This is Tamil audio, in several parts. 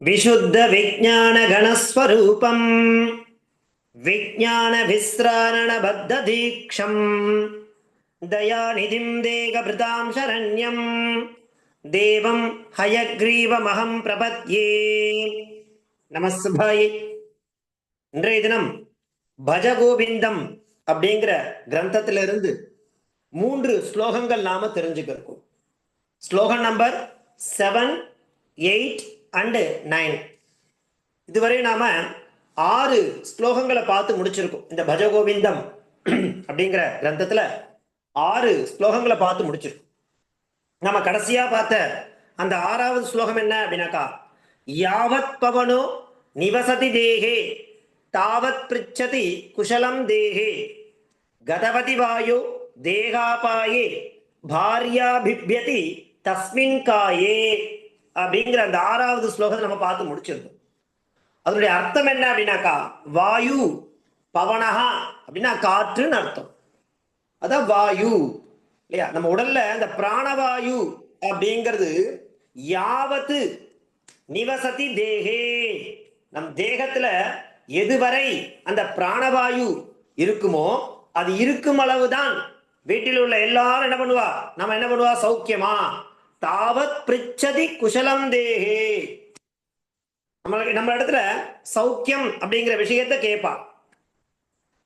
विशुद्ध विज्ञान गणस्वरूपं विज्ञान विस्रारण बद्ध दीक्षं दयानिधिं देहभृतां शरण्यं देवं हयग्रीवमहं प्रपद्ये நமஸ்பாய். இன்றைய தினம் பஜகோவிந்தம் அப்படிங்கிற கிரந்தத்திலிருந்து 3 ஸ்லோகங்கள் நாம தெரிஞ்சுக்கிறோம். ஸ்லோகம் நம்பர் 7, 8 and 9. இதுவரை நாம 6 ஸ்லோகங்களை பார்த்து முடிச்சிருக்கோம். இந்த பஜகோவிந்தம் அப்படிங்கிற கிரந்தத்துல 6 ஸ்லோகங்களை பார்த்து முடிச்சிருக்கோம். நம்ம கடைசியா பார்த்த அந்த 6வது ஸ்லோகம் என்ன அப்படின்னாக்கா, யாவத் பவனோ நிவசதி தேகே தாவத் பிருச்சதி குஷலம் தேகே கதவதி வாயோ தேகாபாயே பாரியா பிப்யதி தஸ்மின் காயே அப்படிங்கிற அந்த 6வது ஸ்லோகத்தை நம்ம பார்த்து முடிச்சிருக்கோம். அதனுடைய அர்த்தம் என்ன அப்படின்னாக்கா, வாயு பவனஹா அப்படின்னா காற்றுன்னு அர்த்தம். அதான் வாயு இல்லையா. நம்ம உடல்ல இந்த பிராணவாயு அப்படிங்கிறது யாவத்து நிவசதி தேகே, நம் தேகத்துல எதுவரை அந்த பிராணவாயு இருக்குமோ அது இருக்கும் அளவுதான் வீட்டில் உள்ள எல்லாரும் என்ன பண்ணுவா, நம்ம என்ன பண்ணுவா, சௌக்கியமா தாவத் பிருச்சதி குஷலம் தேகே, நம்ம இடத்துல சௌக்கியம் அப்படிங்கிற விஷயத்தை கேட்பா.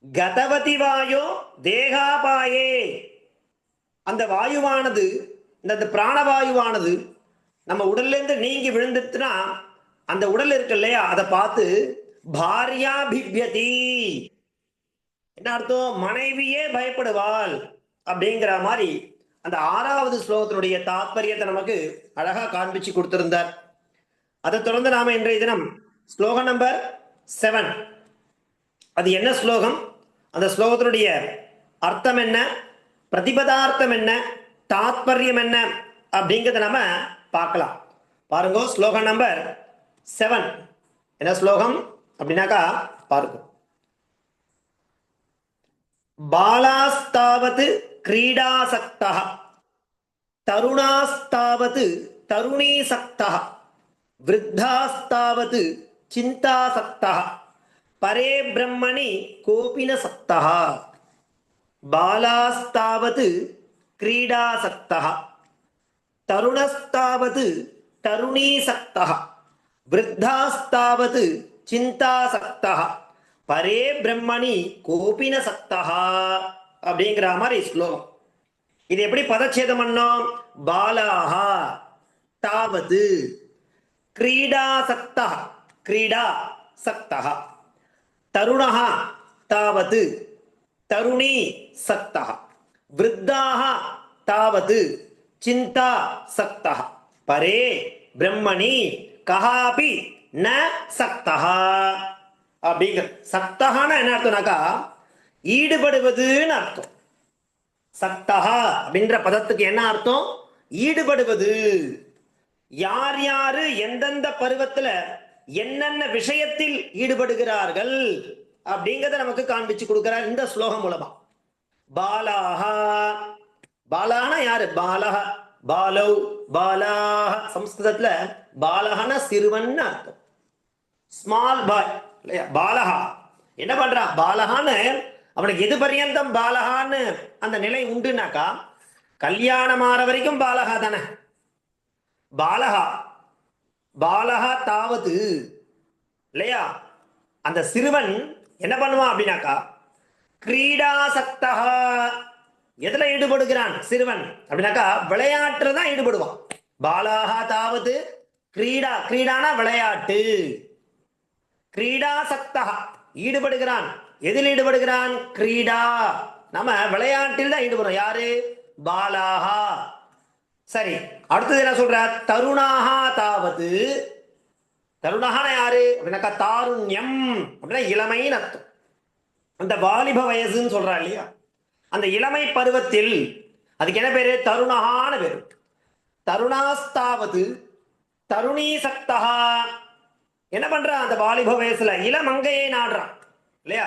கதவதி வாயோ தேகாபாயே, அந்த வாயுவானது இந்த பிராணவாயுவானது நம்ம உடல்ல இருந்து நீங்கி விழுந்துட்டுனா அந்த உடல் இருக்கு இல்லையா, அதை பார்த்து பாரியா பிப்யதி, என்ன அர்த்தம், மனைவியே பயப்படுவாள் அப்படிங்கிற மாதிரி அந்த 6வது ஸ்லோகத்தினுடைய தாத்பரியத்தை நமக்கு அழகா காண்பிச்சு கொடுத்திருந்தார். அதை தொடர்ந்து நாம இன்றைய தினம் ஸ்லோகம் நம்பர் 7, அது என்ன ஸ்லோகம், அந்த ஸ்லோகத்தினுடைய அர்த்தம் என்ன, பிரதிபதார்த்தம் என்ன, தாத்பரியம் என்ன அப்படிங்கிறத நாம பார்க்கலாம். பாருங்க, ஸ்லோகம் நம்பர் 7 என்ன ஸ்லோகம் அப்படின்னாக்கா பாருங்க. பாலாஸ்தாவது கிரீடாசக்தः தருணாஸ்தாவது தருணீசக்தः விருத்தாஸ்தாவது சிந்தாசக்தः பரே பிரம்மணி கோபினசக்தः. பாலாஸ்தாவது கிரீடாசக்தः தருணஸ்தாவது தருணீசக்தः விருத்தாஸ்தாவது சிந்தாசக்தः பரே பிரம்மணி கோபினசக்தः அப்படிங்கிற மாதிரி ஸ்லோகம். இது எப்படி பதச்சேதம் பண்ணோம், பாலாஹா தாவது கிரீடாசக்தः கிரீடா சக்தः தருணஹ தாவது தருணீ சக்தः விருத்தாஹ தாவது சிந்தா சக்தः பரே பிரம்மணி கஹாபி ந சக்தः அப்படிங்கிற. சக்தஹான என்ன அர்த்தம்னாக்கா ஈடுபடுவதுன்னு அர்த்தம். சக்தஹா அப்படின்ற பதத்துக்கு என்ன அர்த்தம், ஈடுபடுவது. யார் யாரு எந்தெந்த பருவத்துல என்னென்ன விஷயத்தில் ஈடுபடுகிறார்கள் அப்படிங்கிறத நமக்கு காண்பிச்சு கொடுக்கிறார் இந்த ஸ்லோகம் மூலமா. பாலாஹா, பாலானா யாரு, பாலஹ பாலவ் பாலாஹ, சம்ஸ்கிருதத்துல பாலஹன சிறுவன் அர்த்தம், ஸ்மால் பாய் இல்லையா. பாலஹா என்ன பண்றான், பாலஹான்னு அவனுக்கு எது பர்யந்தம் பாலஹான்னு அந்த நிலை உண்டுனாக்கா, கல்யாணம் ஆற வரைக்கும் பாலஹா தானே. பாலஹா பாலஹா தாவது இல்லையா, அந்த சிறுவன் என்ன பண்ணுவான் அப்படின்னாக்கா, கிரீடாசக்தா, எதுல ஈடுபடுகிறான் சிறுவன் அப்படின்னாக்கா, விளையாட்டுல தான் ஈடுபடுவான். பாலாஹா தாவது கிரீடா, கிரீடானா விளையாட்டு. கிரீடாசக்தா ஈடுபடுகிறான், எதில் ஈடுபடுகிறான், கிரீடா, நம்ம விளையாட்டில் தான் ஈடுபடுறோம். யாரு, பாலாஹா. சரி, அடுத்தது என்ன சொல்ற, தருணாஹா தாவது, தருணான யாரு அப்படின்னாக்கா தாருண்யம் அப்படின்னா இளமைன்னு அர்த்தம். அந்த வாலிப வயசுன்னு சொல்றா இல்லையா, அந்த இளமை பருவத்தில் அதுக்கு என்ன பேரு, தருணஹான பேரு. தருணாஸ்தாவது தருணீசக்தா, என்ன பண்றான், அந்த வாலிப வயசுல இளமங்கையை நாடுறான் இல்லையா.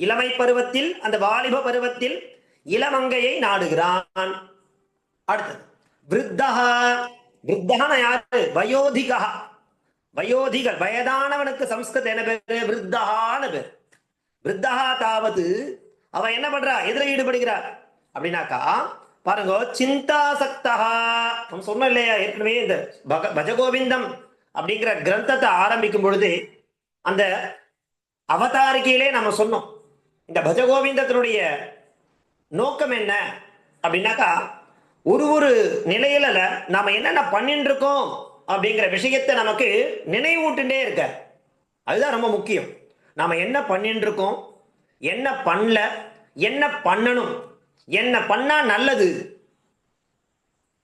இளமை பருவத்தில், அந்த வாலிப பருவத்தில் இளமங்கையை நாடுகிறான். அடுத்தது விருத்தஹ, விருத்தஹன யாரு, வயோதிகா, வயோதிகள் வயதானவனுக்கு சம்ஸ்கிருத என்ன பேரு? விருத்தகான்னு பேர். விருத்தகா தாவது அவன் என்ன பண்றா? எதிர ஈடுபடுகிறார் அப்படின்னாக்கா பாருங்க, சிந்தாசக்தா. நம்ம சொன்னோம் இல்லையா ஏற்கனவே, இந்த பஜகோவிந்தம் அப்படிங்கிற கிரந்தத்தை ஆரம்பிக்கும் பொழுது அந்த அவதாரிக்கையிலே நம்ம சொன்னோம், இந்த பஜகோவிந்தத்தினுடைய நோக்கம் என்ன அப்படின்னாக்கா, ஒரு ஒரு நிலையில நாம என்னென்ன பண்ணிட்டு இருக்கோம் அப்படிங்கிற விஷயத்தை நமக்கு நினைவூட்டுட்டே இருக்க. அதுதான் ரொம்ப முக்கியம். நாம என்ன பண்ணிட்டு இருக்கோம், என்ன பண்ணல, என்ன பண்ணணும், என்ன பண்ணா நல்லது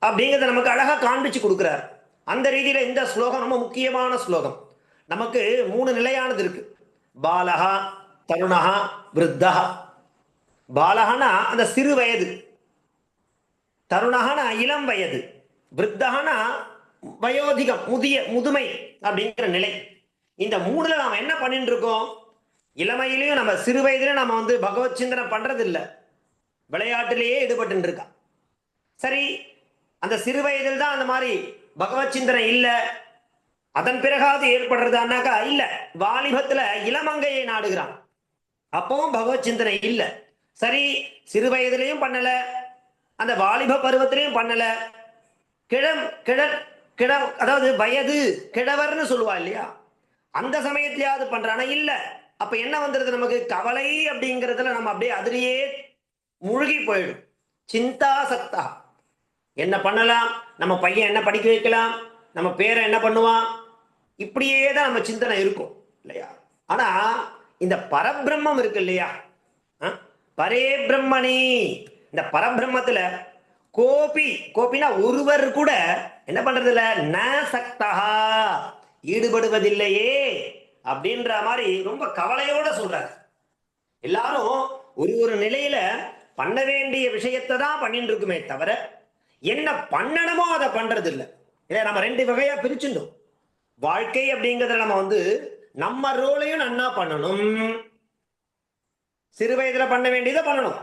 அப்படிங்கிறத நமக்கு அழகா காண்பிச்சு கொடுக்கிறார். அந்த ரீதியில இந்த ஸ்லோகம் ரொம்ப முக்கியமான ஸ்லோகம். நமக்கு 3 நிலையானது இருக்கு: பாலகா, தருணகா, விருத்தகா. பாலகனா அந்த சிறு வயது, தருணகனா இளம் வயது, விருத்தகனா வயோதிகம் முதுமை அப்படிங்கிற நிலை. இந்த 3ல நாம என்ன பண்ணிட்டு இருக்கோம்? இளமையிலையும் நம்ம சிறு வயதிலும் நம்ம பகவத் சிந்தனை பண்றது இல்லை, விளையாட்டிலேயே ஈடுபட்டு இருக்கா. சரி, அந்த சிறு வயதில் தான் அந்த மாதிரி பகவத் சிந்தனை இல்லை, அதன் பிறகாவது ஏற்படுறதானாக்கா இல்ல. வாலிபத்துல இளமங்கையை நாடுகிறான், அப்பவும் பகவத் சிந்தனை இல்லை. சரி, சிறு வயதிலையும் பண்ணல, அந்த வாலிப பருவத்திலையும் பண்ணல, அதாவது வயது கிழவர்னு சொல்லுவா இல்லையா, அந்த சமயத்திலேயாவது பண்றானா இல்ல. அப்ப என்ன வந்துருது நமக்கு? கவலை அப்படிங்கிறதுல நம்ம அப்படியே அதிலேயே முழுகி போயிடும். சிந்தாசக்தா. என்ன பண்ணலாம், நம்ம பையன் என்ன படிக்க வைக்கலாம், நம்ம பேரை என்ன பண்ணுவான், இப்படியே தான் நம்ம சிந்தனை இருக்கும் இல்லையா. ஆனா இந்த பரபிரம்மம் இருக்கு இல்லையா, பரே பிரம்மணி, இந்த பரபிரம்மத்துல கோபினா ஒருவர் கூட என்ன பண்றது இல்ல, ந சக்தா, ஈடுபடுவதில்லையே அப்படின்ற மாதிரி ரொம்ப கவலையோட சொல்றாரு. எல்லாரும் ஒரு ஒரு நிலையில பண்ண வேண்டிய விஷயத்தை தான் பண்ணிட்டு இருக்குமே தவிர என்ன பண்ணணுமோ அதை பண்றது இல்லை. இல்ல, நம்ம 2 வகையா பிரிச்சுட்டோம். வாழ்க்கை அப்படிங்கிறத நம்ம நம்ம ரோலையும் நன்னா பண்ணணும். சிறு வயதுல பண்ண வேண்டியதை பண்ணணும்,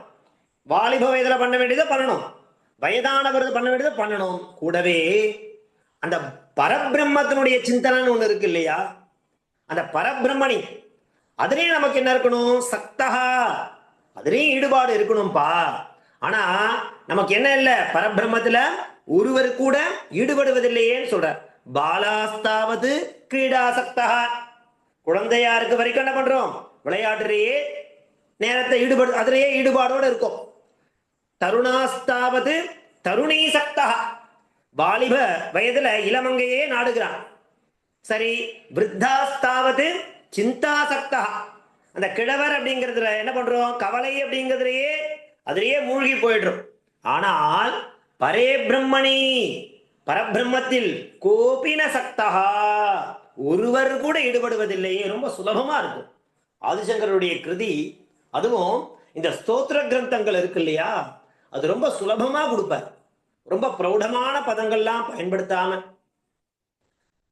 வாலிப வயதுல பண்ண வேண்டியதை பண்ணணும், வயதானவர் பண்ண வேண்டியதை பண்ணணும். கூடவே அந்த பரபிரம்மத்தினுடைய சிந்தனை ஒண்ணு இருக்கு இல்லையா, அந்த பரபிரம்மணி அதுலயே நமக்கு என்ன இருக்கணும்? சக்தகா, அதுலயும் ஈடுபாடு இருக்கணும்பா. ஆனா நமக்கு என்ன இல்ல, பரபிரம்மத்துல ஒருவர் கூட ஈடுபடுவதில்லையேன்னு சொல்ற. பாலாஸ்தாவது கிரீடாசக்தா. குழந்தையா இருக்க வரைக்கும் என்ன பண்றோம்? விளையாட்டுலேயே நேரத்தை அதிலேயே ஈடுபாடோடு இருக்கும். தருணாஸ்தாவது தருணீ சக்தா. வாலிப வயதுல இளமங்கையே நாடுகிறான். சரி, விருத்தாஸ்தாவது சிந்தாசக்தா. அந்த கிழவர் அப்படிங்கிறதுல என்ன பண்றோம்? கவலை அப்படிங்கிறதுலயே அதிலேயே மூழ்கி போயிடுறோம். ஆனால் பரே பிரம்மணி, பரபிரம்மத்தில் கோபின சக்தா, ஒருவர் கூட ஈடுபடுவதில்லையே. ரொம்ப சுலபமா இருக்கும் ஆதிசங்கருடைய கிருதி. அதுவும் இந்த ஸ்தோத்திர கிரந்தங்கள் இருக்கு இல்லையா, அது ரொம்ப சுலபமா கொடுப்பார். ரொம்ப பிரௌடமான பதங்கள்லாம் பயன்படுத்தாம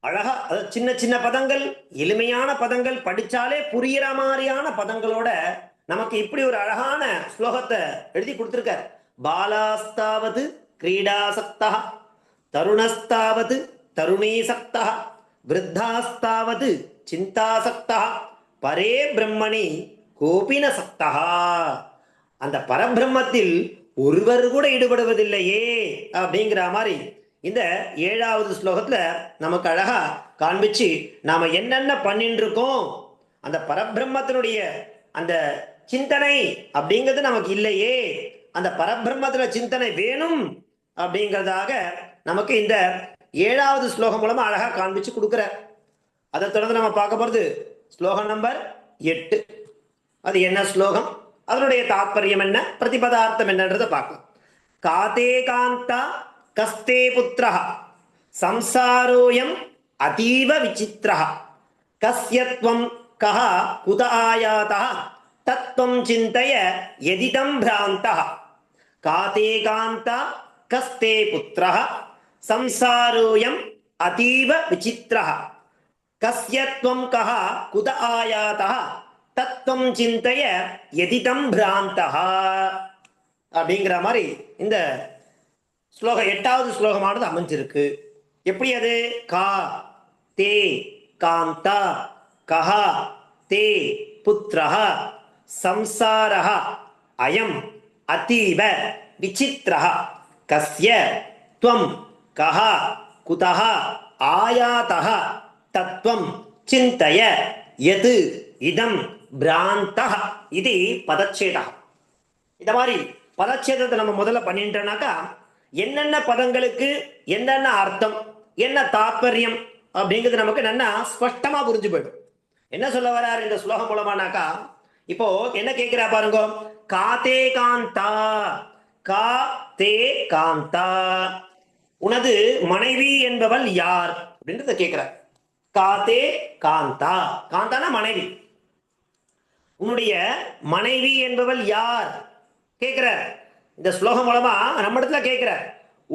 அழகா, சின்ன சின்ன பதங்கள், எளிமையான பதங்கள், படிச்சாலே புரியிற மாதிரியான பதங்களோட நமக்கு இப்படி ஒரு அழகான ஸ்லோகத்தை எழுதி கொடுத்திருக்கார். பாலாஸ்தாவது கிரீடாசக்தா, தருணஸ்தாவது தருணீசக்தா, விருத்தாஸ்தாவது சிந்தாசக்தா, பரே பிரம்மணி கோபின சக்தா. அந்த பரபிரம்மத்தில் ஒருவர் கூட ஈடுபடுவதில்லையே அப்படிங்கிற மாதிரி இந்த 7வது ஸ்லோகத்துல நமக்கு அழகா காண்பிச்சு நாம என்னென்ன பண்ணிட்டு இருக்கோம், அந்த பரபிரம்மத்தினுடைய அந்த சிந்தனை அப்படிங்கிறது நமக்கு இல்லையே, அந்த பரபிரம்மத்துல சிந்தனை வேணும் அப்படிங்கிறதாக நமக்கு இந்த 7வது ஸ்லோகம் மூலமா அழகா காண்பிச்சு கொடுக்குற. அதை தொடர்ந்து நம்ம பார்க்க போறது ஸ்லோகம் நம்பர் 8. அது என்ன ஸ்லோகம், அதனுடைய தாத்பரியம் என்ன, பிரதிபதார்த்தம் என்னன்றதை பார்க்கலாம். காதே காந்தா கஸ்தே புத்திரஹ சம்சாரோயம் அதீவ விசித்திரஹ கஸ்யத்வம் கஹ குத ஆயாதஹ தத்வம் சிந்தய யதிதம் பிராந்தஹ. காதே காந்தா கஸ்தே புத்திரஹ சம்சாரோயம் அதீவ விசித்திரஹ கஸ்யத்வம் கஹ குத ஆயாதஹ தத்வம் சிந்தய யதிதம் பிராந்தஹ அப்படிங்கிற மாதிரி இந்த ஸ்லோகம் 8வது ஸ்லோகமானது அமைஞ்சிருக்கு. எப்படி அது? கா தே காந்தா கஹா தே புத்ரஹ சம்சாரஹ அயம் அதீவ விசித்ரஹ கஸ்ய த்வம் கஹா குதஹ ஆயாதஹ தத்வம் சிந்தய யது இதம் பிராந்தஹ இது பதச்சேதः. இந்த மாதிரி பதச்சேதத்தை நம்ம முதல்ல பண்ணிட்டோம்னாக்கா என்னென்ன பதங்களுக்கு என்னென்ன அர்த்தம் என்ன தாற்பயம் அப்படிங்கிறது நமக்கு நல்லா ஸ்பஷ்டமா புரிஞ்சு போயிடும். என்ன சொல்ல வர்றாரு இந்த ஸ்லோகம் மூலமானாக்கா, இப்போ என்ன கேட்கிறா பாருங்க, காதே காந்தா கா தே காந்தா, உனது மனைவி என்பவள் யார் அப்படின்றத கேட்கிறார். காதே காந்தா, காந்தானா மனைவி, உன்னுடைய மனைவி என்பவள் யார் கேட்கிறார். இந்த ஸ்லோகம் மூலமா நம்ம இடத்துல கேட்கிறார்,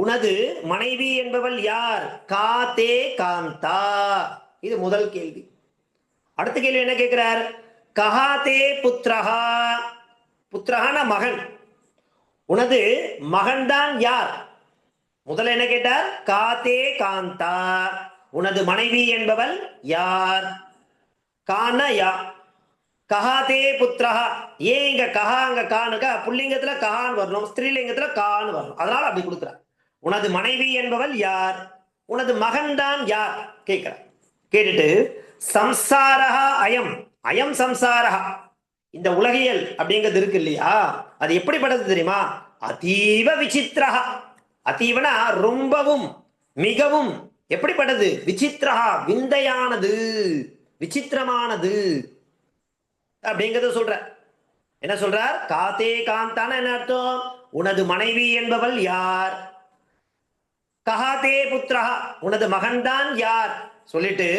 உனது மனைவி என்பவள் யார், காதே காந்தா. இது முதல் கேள்வி. அடுத்த கேள்வி என்ன கேட்கிறார், கஹாதே புத்ரஹா, புத்ரஹான மகன், உனது மகன்தான் யார். முதல்ல என்ன கேட்டார், காதே காந்தா, உனது மனைவி என்பவள் யார். கான யா, கஹாதே புத்ரஹா, ஏன் இங்க கஹா அங்க கானுக்கா, புல்லிங்கத்துல கஹான்னு வரணும், ஸ்திரீலிங்கத்துல கான்னு வரணும், அதனால அப்படி கொடுக்குறார். உனது மனைவி என்பவள் யார், உனது மகன்தான் யார் கேட்கிறார். கேட்டுட்டு சம்சாரஹா அயம், அயம் சம்சாரஹா, இந்த உலகியல் அப்படிங்கிறது இருக்கு இல்லையா, அது எப்படிப்பட்டது தெரியுமா, அதீவ விசித்திரஹா, அதீவனா ரொம்பவும் மிகவும், எப்படிப்பட்டது, விசித்திரஹா விந்தையானது விசித்திரமானது அப்படிங்கிறத சொல்ற. என்ன சொல்றார், காதே காந்தான என்ன அர்த்தம், உனது மனைவி என்பவள் யார், கஹாதே புத்ரஹா, உனது மகன்தான் யார் சொல்லிட்டு,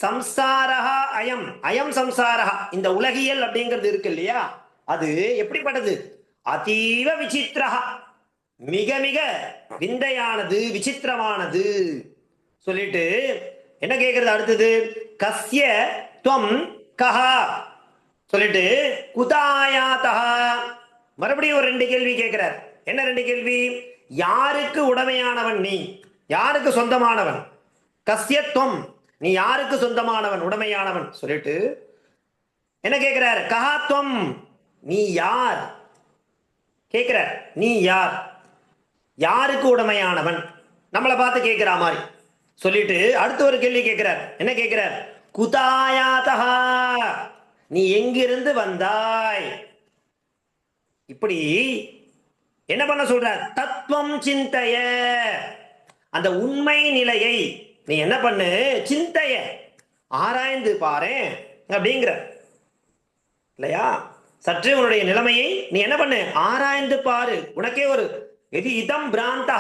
சம்சாரஹா அயம், அயம் சம்சாரஹா, இந்த உலகியல் அப்படிங்கிறது இருக்கு இல்லையா, அது எப்படிப்பட்டது, அதீவ விசித்திரஹா மிக மிக விந்தையானது விசித்திரமானது சொல்லிட்டு என்ன கேட்கிறது அடுத்தது, கஸ்ய துவம் கஹா சொல்லிட்டு குதாயாதா, மறுபடியும் ஒரு ரெண்டு கேள்வி கேட்கிறார். என்ன ரெண்டு கேள்வி, யாருக்கு உடமையானவன் நீ, யாருக்கு சொந்தமானவன், கஸ்யத்வம் நீ யாருக்கு சொந்தமானவன் உடமையானவன் சொல்லிட்டு என்ன கேட்கிறார், கஹாத்வம் நீ யார் கேட்கிறார், நீ யார், யாருக்கு உடமையானவன், நம்மளை பார்த்து கேட்கிற மாதிரி சொல்லிட்டு அடுத்த ஒரு கேள்வி கேட்கிறார். என்ன கேட்கிறார், குதாயாதா நீ எங்கிருந்து வந்தாய். இப்படி என்ன பண்ண சொல்றார், தத்துவம் சிந்தைய, அந்த உண்மை நிலையை நீ என்ன பண்ணு, சிந்தைய ஆராய்ந்து பாரு அப்படிங்கிற இல்லையா, சற்று உன்னுடைய நிலைமையை நீ என்ன பண்ணு, ஆராய்ந்து பாரு, உனக்கே ஒரு எது இதம் பிராந்தா,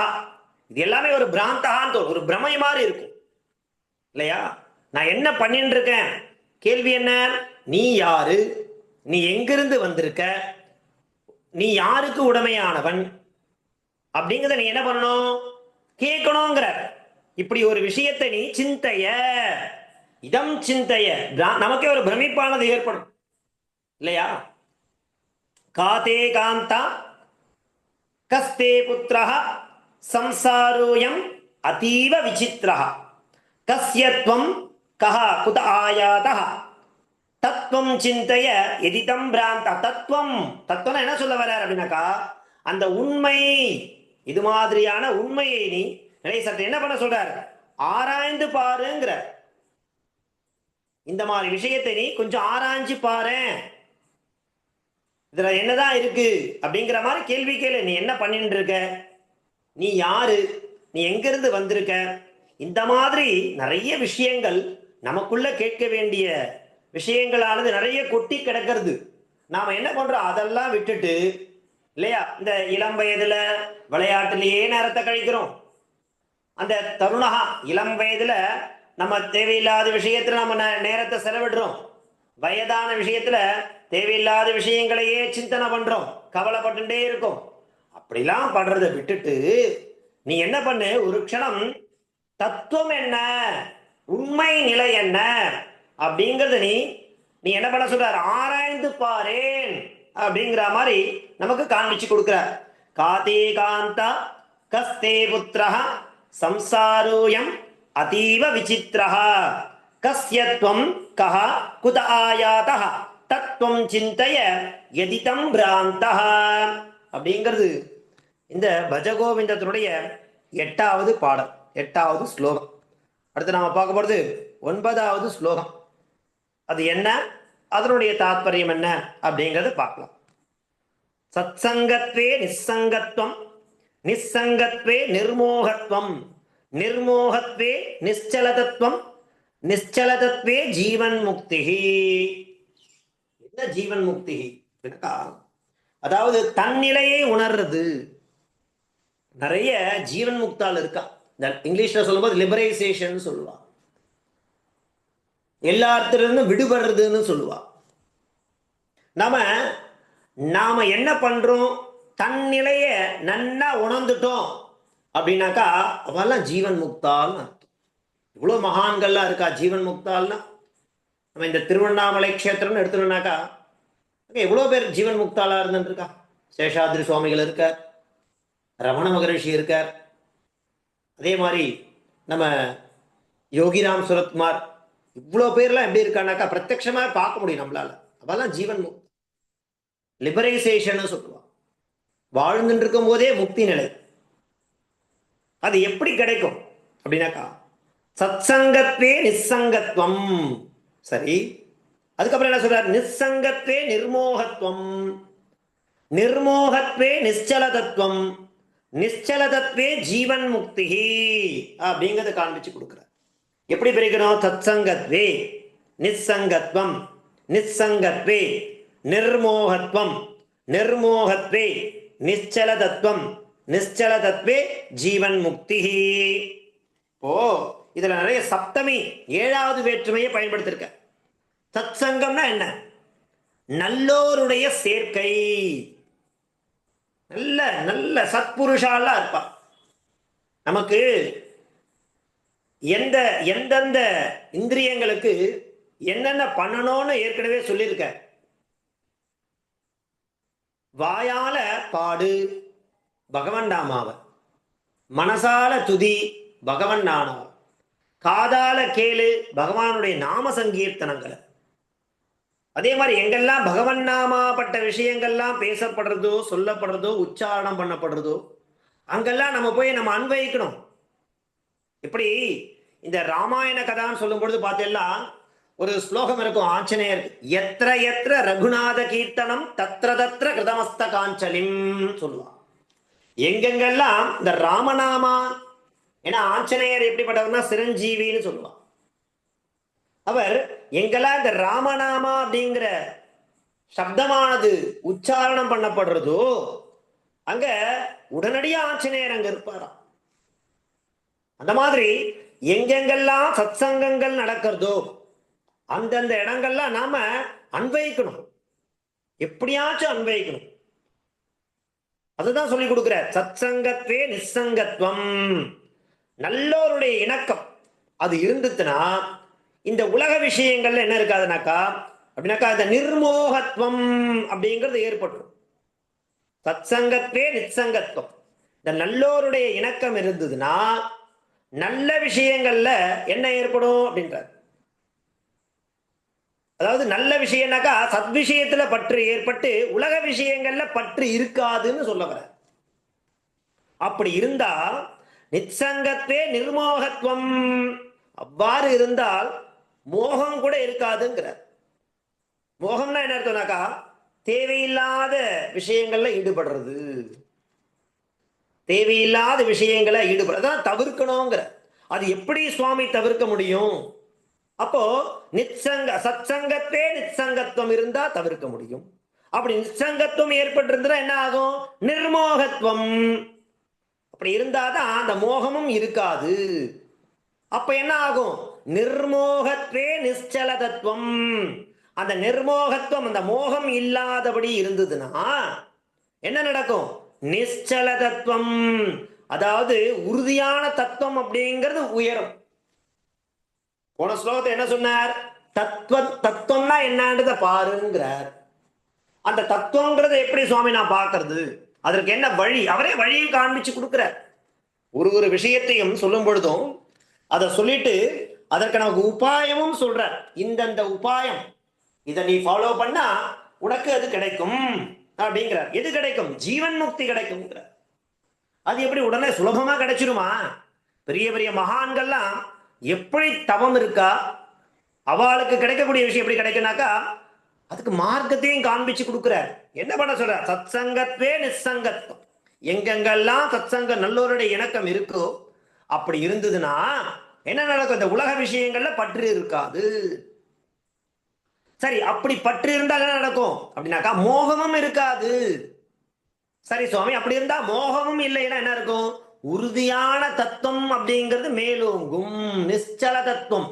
இது எல்லாமே ஒரு பிராந்தகான்னு ஒரு பிரமை மாதிரி இருக்கும் இல்லையா, நான் என்ன பண்ணிட்டு இருக்கேன், கேள்வி என்ன, நீ யாரு, நீ எங்கிருந்து வந்திருக்க, நீ யாருக்கு உடமையானவன் அப்படிங்கிறத நீ என்ன பண்ணணும், கேட்கணுங்கிற. இப்படி ஒரு விஷயத்தை நீ சிந்தைய, இதம் சிந்தைய, நமக்கே ஒரு பிரமிப்பானது ஏற்படும் இல்லையா. காதே காந்தா கஸ்தே புத்ரஹ சம்சாரோயம் அதீவ விசித்ரஹ கஸ்யத்வம் கஹா குத ஆயாதஹ தத்துவம் சிந்தைய எதிதம் பிராந்த. தத்துவம், தத்துவம் என்ன சொல்ல வர்றார் அப்படின்னாக்கா, அந்த உண்மை, இது மாதிரியான உண்மையை நீ நிலை சற்று என்ன பண்ண சொல்றார், ஆராய்ந்து பாருங்கிற. இந்த மாதிரி விஷயத்தை நீ கொஞ்சம் ஆராய்ஞ்சு பாரு, இதுல என்னதான் இருக்கு அப்படிங்கிற மாதிரி கேள்வி கேளு. நீ என்ன பண்ணிட்டு இருக்க, நீ யாரு, நீ எங்கிருந்து வந்திருக்க, இந்த மாதிரி நிறைய விஷயங்கள் நமக்குள்ள கேட்க வேண்டிய விஷயங்களானது நிறைய கொட்டி கிடக்கிறது. நாம என்ன பண்றோம், அதெல்லாம் விட்டுட்டு இல்லையா, இந்த இளம் வயதுல விளையாட்டுலயே நேரத்தை கழிக்கிறோம். அந்த தருணகா இளம் வயதுல நம்ம தேவையில்லாத விஷயத்துல நம்ம நேரத்தை செலவிடுறோம். வயதான விஷயத்துல தேவையில்லாத விஷயங்களையே சிந்தனை பண்றோம், கவலைப்பட்டுட்டே இருக்கும். அப்படிலாம் படுறதை விட்டுட்டு நீ என்ன பண்ணு, ஒரு க்ஷணம் தத்துவம் என்ன, உண்மை நிலை என்ன அப்படிங்கறது நீ நீ என்ன பண்ண சொல்றார், ஆராய்ந்து பாரேன் அப்படிங்கிற மாதிரி நமக்கு காண்பிச்சு கொடுக்கிறார். காதே காந்தா கஸ்தே புத்ரஹ சம்சாரோயம் அதீவ விசித்ரஹ கஸ்யத்வம் கஹ குத ஆயாதஹ தத்வம் சிந்தய யதிதம் பிராந்தஹ அப்படிங்கிறது இந்த பஜகோவிந்தத்தினுடைய 8வது பாடல், 8வது ஸ்லோகம். அடுத்து நாம பார்க்க போறது 9வது ஸ்லோகம். அது என்ன, அதனுடைய தாத்பரியம் என்ன அப்படிங்கறத பார்க்கலாம். சத்சங்கத்வே நிஸ்ஸங்கத்வம், நிஸ்ஸங்கத்வே நிர்மோகத்வம், நிர்மோகத்வே நிశ్చலதத்வம், நிశ్చலதத்வே ஜீவன் முக்தி. என்ன ஜீவன் முக்தி? அதாவது தன்னிலையை உணர்றது. நிறைய ஜீவன் முக்தால் இருக்கா. இங்கிலீஷ்ல சொல்லும்போது லிபரைசேஷன் சொல்லுவா, எல்லாத்திலிருந்து விடுபடுறதுன்னு சொல்லுவா. நாம என்ன பண்றோம், தன்னிலைய நன்னா உணர்ந்துட்டோம் அப்படின்னாக்கா அவெல்லாம் ஜீவன் முக்தால்னு அர்த்தம். இவ்வளவு மகான்கள்லாம் இருக்கா ஜீவன் முக்தால்னா. நம்ம இந்த திருவண்ணாமலை கஷேத்திரம்னு எடுத்துட்டோம்னாக்கா எவ்வளவு பேர் ஜீவன் முக்தாலா இருந்துட்டு இருக்கா. சேஷாத்ரி சுவாமிகள் இருக்கார், ரமண மகரிஷி இருக்கார், அதே மாதிரி நம்ம யோகிராம் சுரத்குமார், இவ்வளோ பேர்லாம் எப்படி இருக்கானாக்கா பிரத்யட்சமாக பார்க்க முடியும் நம்மளால. அவெல்லாம் ஜீவன் முக்தி, லிபரைசேஷன் சொல்லுவான். வாழ்ந்துட்டு இருக்கும் போதே முக்தி நிலை. அது எப்படி கிடைக்கும் அப்படின்னாக்கா சத்சங்கத்வே நிஸ்ஸங்கத்வம். சரி, அதுக்கப்புறம் என்ன சொல்றார், நிஸ்ஸங்கத்வே நிர்மோகத்வம், நிர்மோகத்வே நிశ్చலதத்வம், நிశ్చலதத்வே ஜீவன் முக்தி அப்படிங்கிறத காண்பிச்சு கொடுக்கிறார். எப்படி பிரிக்கணும், சத்சங்கத்வே நிஸ்ஸங்கத்வம், நிஸ்ஸங்கத்வே நிர்மோகத்வம், நிர்மோகத்வே நிశ్చலதத்வம், நிశ్చலதத்வே ஜீவன் முக்தி. ஓ, இதுல நிறைய சப்தமி 7வது வேற்றுமையை பயன்படுத்திருக்க. சத்சங்கம்னா என்ன, நல்லோருடைய சேர்க்கை. நல்ல நல்ல சத்புருஷாலாம் இருப்பா. நமக்கு எந்தெந்த இந்திரியங்களுக்கு என்னென்ன பண்ணணும்னு ஏற்கனவே சொல்லியிருக்க. வாயால பாடு பகவன் நாமாவ, மனசால துதி பகவன் நாமாவ, காதால கேளு பகவானுடைய நாம சங்கீர்த்தனங்களை. அதே மாதிரி எங்கெல்லாம் பகவன் நாமாப்பட்ட விஷயங்கள்லாம் பேசப்படுறதோ சொல்லப்படுறதோ உச்சாரணம் பண்ணப்படுறதோ அங்கெல்லாம் நம்ம போய் நம்ம அன்வயிக்கணும். இப்படி இந்த ராமாயண கதான்னு சொல்லும் பொழுது பார்த்தேன்னா ஒரு ஸ்லோகம் இருக்கும் ஆஞ்சநேயர், எத்திர எத்திர ரகுநாத கீர்த்தனம் தத்ர தத்ர கிருதமஸ்த காஞ்சலிம் சொல்லுவா. எங்கெங்கெல்லாம் இந்த ராமநாமா, ஏன்னா ஆஞ்சநேயர் எப்படிப்பட்டவர்னா சிரஞ்சீவின்னு சொல்லுவா. அவர் எங்கெல்லாம் இந்த ராமநாமா அப்படிங்கிற சப்தமானது உச்சாரணம் பண்ணப்படுறதோ அங்க உடனடியா ஆஞ்சநேயர் அங்க இருப்பாராம். அந்த மாதிரி எங்கெங்கெல்லாம் சத்சங்கங்கள் நடக்கிறதோ அந்தந்த இடங்கள்லாம் நாம அன்வயிக்கணும், எப்படியாச்சும் அன்வயிக்கணும். அதுதான் சொல்லி கொடுக்கிற சத்சங்கத்வே நிஸ்ஸங்கத்வம். நல்லோருடைய இணக்கம் அது இருந்துச்சுன்னா இந்த உலக விஷயங்கள்ல என்ன இருக்காதுனாக்கா அப்படின்னாக்கா இந்த நிர்மோகத்துவம் அப்படிங்கிறது ஏற்பட்டுரும். சத்சங்கத்வே நிஸ்ஸங்கத்வம், இந்த நல்லோருடைய இணக்கம் இருந்ததுன்னா நல்ல விஷயங்கள்ல என்ன ஏற்படும் அப்படின்றார். அதாவது நல்ல விஷயம்னாக்கா சத் விஷயத்துல பற்று ஏற்பட்டு உலக விஷயங்கள்ல பற்று இருக்காதுன்னு சொல்ல வர. அப்படி இருந்தா நிச்சங்கத்வே நிர்மோகத்துவம், அவ்வாறு இருந்தால் மோகம் கூட இருக்காதுங்கிறார். மோகம்னா என்ன அர்த்தம்னாக்கா தேவையில்லாத விஷயங்கள்ல ஈடுபடுறது, தேவையில்லாத விஷயங்களை ஈடுபடுறதான் தவிர்க்கணுங்கிற. அது எப்படி சுவாமி தவிர்க்க முடியும்? அப்போ சத்சங்கத்தே நிச்சங்கத்துவம் இருந்தா தவிர்க்க முடியும். அப்படி நிச்சங்கத்துவம் ஏற்பட்டிருந்தா என்ன ஆகும்? நிர்மோகத்துவம். அப்படி இருந்தாதான் அந்த மோகமும் இருக்காது. அப்ப என்ன ஆகும்? நிர்மோகத்வே நிశ్చலதத்துவம். அந்த நிர்மோகத்துவம், அந்த மோகம் இல்லாதபடி இருந்ததுன்னா என்ன நடக்கும்? நிశ్చலதத்துவம், அதாவது உறுதியான தத்துவம் அப்படிங்கிறது உயரும். போன ஸ்லோகத்தை என்ன சொன்னார்? தத்துவம்னா என்னன்றத பாருங்கிறார். அந்த தத்துவங்கிறத எப்படி சுவாமி நான் பார்க்கறது? அதற்கு என்ன வழி? அவரே வழியை காண்பிச்சு கொடுக்கிறார். ஒரு விஷயத்தையும் சொல்லும் பொழுதும் அதை சொல்லிட்டு அதற்கு நமக்கு உபாயமும் சொல்றார். இந்தந்த உபாயம் இதை நீ ஃபாலோ பண்ணா உனக்கு அது கிடைக்கும் அப்படிங்கிறார். எது கிடைக்கும்? ஜீவன் முக்தி கிடைக்கும். அது எப்படி உடனே சுலபமா கிடைச்சிருமா? பெரிய பெரிய மகான்கள்லாம் எப்படி தவம் இருக்கா, அவளுக்கு கிடைக்கக்கூடிய விஷயம் எப்படி கிடைக்குனாக்கா அதுக்கு மார்க்கத்தையும் காண்பிச்சு கொடுக்கிறார். என்ன பண்ண சொல்ற? சத் சங்கத்வே நிசங்கத்வம். எங்கெங்கெல்லாம் சத் சங்க நல்லோருடைய இணக்கம் இருக்கோ அப்படி இருந்ததுன்னா என்ன நடக்கும்? இந்த உலக விஷயங்கள்ல பற்று இருக்காது. சரி, அப்படி பற்று இருந்தால் என்ன நடக்கும் அப்படின்னாக்கா மோகமும் இருக்காது. சரி சுவாமி, அப்படி இருந்தா மோகமும் இல்லைன்னா என்ன இருக்கும்? உறுதியான தத்துவம் அப்படிங்கிறது மேலோங்கும். நிச்சல தத்துவம்,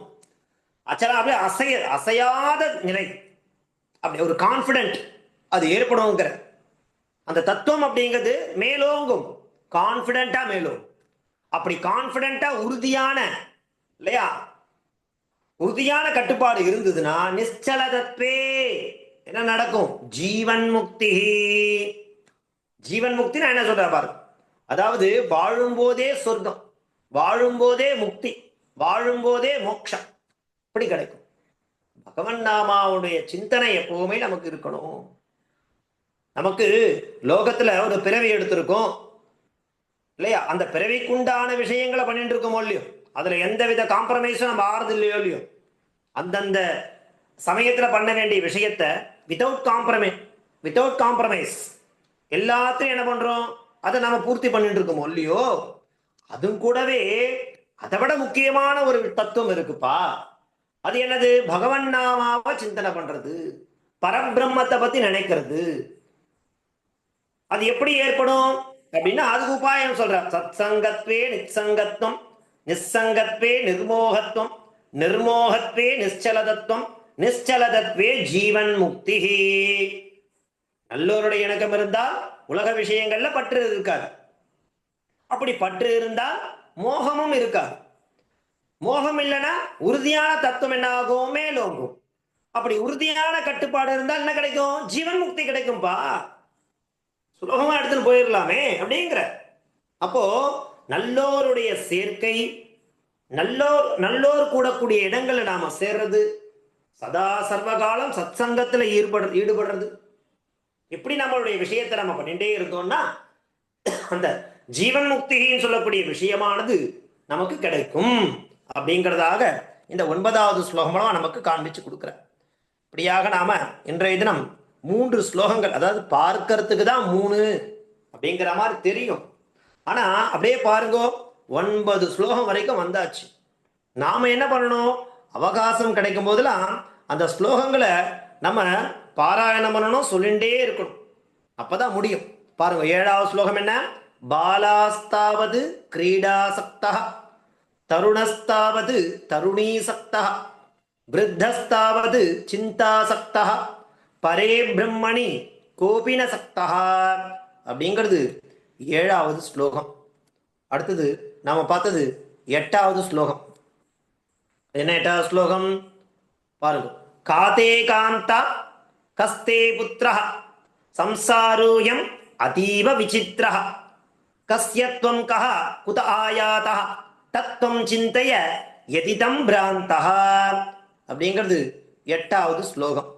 அச்சலா அப்படியே அசையாத நிலை, அப்படி ஒரு கான்பிடென்ட் அது ஏற்படும்ங்கிற அந்த தத்துவம் அப்படிங்கிறது மேலோங்கும். கான்பிடென்டா மேலும், அப்படி கான்பிடென்டா உறுதியான இல்லையா, உறுதியான கட்டுப்பாடு இருந்ததுன்னா நிச்சல தத்வே என்ன நடக்கும்? ஜீவன் முக்தி. ஜீவன் முக்தி நான் என்ன சொல்ற பாரு, அதாவது வாழும் போதே சொர்க்கம், வாழும் போதே முக்தி, வாழும் போதே மோட்சம் இப்படி கிடைக்கும். பகவன் நாமாவுடைய சிந்தனை எப்பவுமே நமக்கு இருக்கணும். நமக்கு லோகத்துல ஒரு பிறவி எடுத்திருக்கோம் இல்லையா, அந்த பிறவிக்குண்டான விஷயங்களை பண்ணிட்டு இருக்கோமோ இல்லையோ, அதுல எந்தவித காம்ப்ரமைஸும் நம்ம ஆறுது இல்லையோ இல்லையோ, அந்தந்த சமயத்துல பண்ண வேண்டிய விஷயத்த வித்தவுட் காம்ப்ரமைஸ் எல்லாத்தையும் என்ன பண்றோம், அதை நம்ம பூர்த்தி பண்ணிட்டு இருக்கோமோ இல்லையோ. அதுவும் கூடவே அதை விட முக்கியமான ஒரு தத்துவம் இருக்குப்பா. அது என்னது? பகவன் நாமாவை சிந்தனை பண்றது, பரபிரம்மத்தை பத்தி நினைக்கிறது. அது எப்படி ஏற்படும் அப்படின்னா அதுக்கு உபாயம் சொல்ற. சத் சங்கத்வே நிசங்கத்வம், நிசங்கத்வே நிர்மோகத்வம், நிர்மோகத்வே நிச்சலதத்வம், நிச்சலதத்வே ஜீவன் முக்தி. நல்லோருடைய இணக்கம் இருந்தால் உலக விஷயங்கள்ல பற்று இருக்காது. அப்படி பற்று இருந்தால் மோகமும் இருக்காது. மோகம் இல்லைன்னா உறுதியான தத்துவம் என்ன ஆகும்? மேலோங்கும். அப்படி உறுதியான கட்டுப்பாடு இருந்தால் என்ன கிடைக்கும்? ஜீவன் முக்தி கிடைக்கும்பா. சுலபமா எடுத்துன்னு போயிடலாமே அப்படிங்கிற. அப்போ நல்லோருடைய சேர்க்கை, நல்லோர் கூடக்கூடிய இடங்கள்ல நாம சேர்றது, சதா சர்வகாலம் சத் சங்கத்துல ஈடுபடுறது, எப்படி நம்மளுடைய விஷயத்தை நம்ம பண்ணிட்டே இருக்கோம்னா அந்த ஜீவன் முக்தின்னு சொல்லக்கூடிய விஷயமானது நமக்கு கிடைக்கும் அப்படிங்கிறதாக இந்த 9வது ஸ்லோகமா நமக்கு காண்பிச்சு கொடுக்குற. இப்படியாக நாம இன்றைய தினம் 3 ஸ்லோகங்கள், அதாவது பார்க்கறதுக்கு தான் 3 அப்படிங்கிற மாதிரி தெரியும், ஆனா அப்படியே பாருங்க 9 ஸ்லோகம் வரைக்கும் வந்தாச்சு. நாம என்ன பண்ணணும்? அவகாசம் கிடைக்கும் போதெல்லாம் அந்த ஸ்லோகங்களை நம்ம பாராயணம் பண்ணணும், சொல்லிண்டே இருக்கணும், அப்பதான் முடியும். பாருங்க 7வது ஸ்லோகம் என்ன? பாலாஸ்தாவது கிரீடாசக்தா, தருணஸ்தாவது தருணீசக்தா, விருத்தஸ்தாவது சிந்தாசக்தா, பரே பிரம்மணி கோபின சக்தா அப்படிங்கிறது 7வது ஸ்லோகம். அடுத்தது நாம பார்த்தது 8வது ஸ்லோகம். என்ன 8வது ஸ்லோகம் பாருங்க. காதே காந்தா கஸ்தே புத்திரஹ சம்சாரோயம் அதீவ விசித்திரஹ கஸ்யத்வம் கஹ குத ஆயாதஹ தத்வம் சிந்தய யதிதம் பிராந்தஹ அப்படிங்கிறது 8வது ஸ்லோகம்.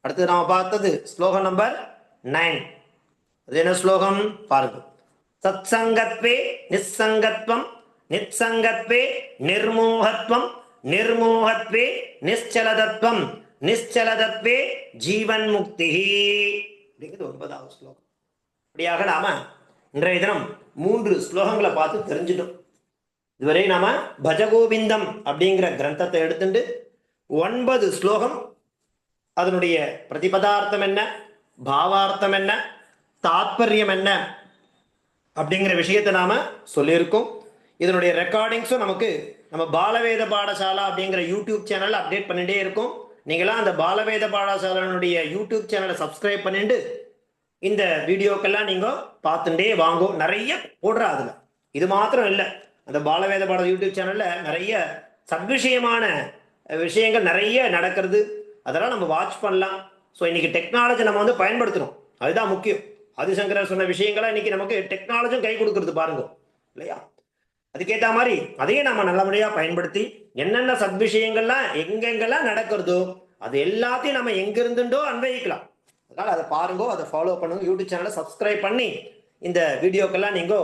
அடுத்து நாம பார்த்தது ஸ்லோகம் நம்பர் 9. அது என்ன ஸ்லோகம் பாருங்க. சத் சங்கத்வே நிசங்கத்வம், நிசங்கத்வே நிர்மோகத்வம், நிர்மோகத்வே நிச்சலதத்வம், நிச்சலதத்வே ஜீவன் முக்தி அப்படிங்கிறது 9வது ஸ்லோகம். அப்படியாக நாம இன்றைய தினம் 3 ஸ்லோகங்களை பார்த்து தெரிஞ்சிட்டோம். இதுவரை நாம பஜகோவிந்தம் அப்படிங்கிற கிரந்தத்தை எடுத்துட்டு 9 ஸ்லோகம், அதனுடைய பிரதிபதார்த்தம் என்ன, பாவார்த்தம் என்ன, தாத்பரியம் என்ன அப்படிங்கிற விஷயத்தை நாம சொல்லியிருக்கோம். இதனுடைய ரெக்கார்டிங்ஸும் நமக்கு நம்ம பாலவேத பாடசாலா அப்படிங்கிற யூடியூப் சேனல்ல அப்டேட் பண்ணிட்டே இருக்கும். நீங்களாம் அந்த பாலவேத பாடசாலையினுடைய யூடியூப் சேனலை சப்ஸ்கிரைப் பண்ணிட்டு இந்த வீடியோக்கெல்லாம் நீங்க பார்த்துட்டே வாங்கோ. நிறைய போடுறா அதுல. இது மாத்திரம் இல்லை, அந்த பாலவேத பாட யூடியூப் சேனல்ல நிறைய சத்விஷயமான விஷயங்கள் நிறைய நடக்கிறது, அதெல்லாம் நம்ம வாட்ச் பண்ணலாம். ஸோ இன்னைக்கு டெக்னாலஜி நம்ம வந்து பயன்படுத்தணும், அதுதான் முக்கியம். ஆதிசங்கரர் சொன்ன விஷயங்களை இன்னைக்கு நமக்கு டெக்னாலஜியும் கை கொடுக்கறது பாருங்க இல்லையா. அதுக்கேற்ற மாதிரி அதையும் நம்ம நல்லபடியா பயன்படுத்தி என்னென்ன சத்விஷயங்கள்லாம் எங்கெங்கெல்லாம் நடக்கிறதோ அது எல்லாத்தையும் நம்ம எங்க இருந்துட்டோ அன்வயிக்கலாம். அதனால அதை பாருங்க, அதை ஃபாலோ பண்ணுங்க. யூடியூப் சேனலை சப்ஸ்கிரைப் பண்ணி இந்த வீடியோக்கெல்லாம் நீங்க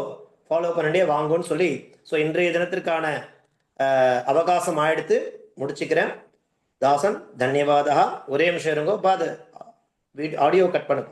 ஃபாலோ பண்ணிட்டே வாங்குன்னு சொல்லி ஸோ இன்றைய தினத்திற்கான அவகாசம் ஆயிடுத்து முடிச்சுக்கிறேன். தாசன் தன்யவாதா. ஒரே நிமிஷம் இருங்கோ, பாது ஆடியோ கட் பண்ணுங்க.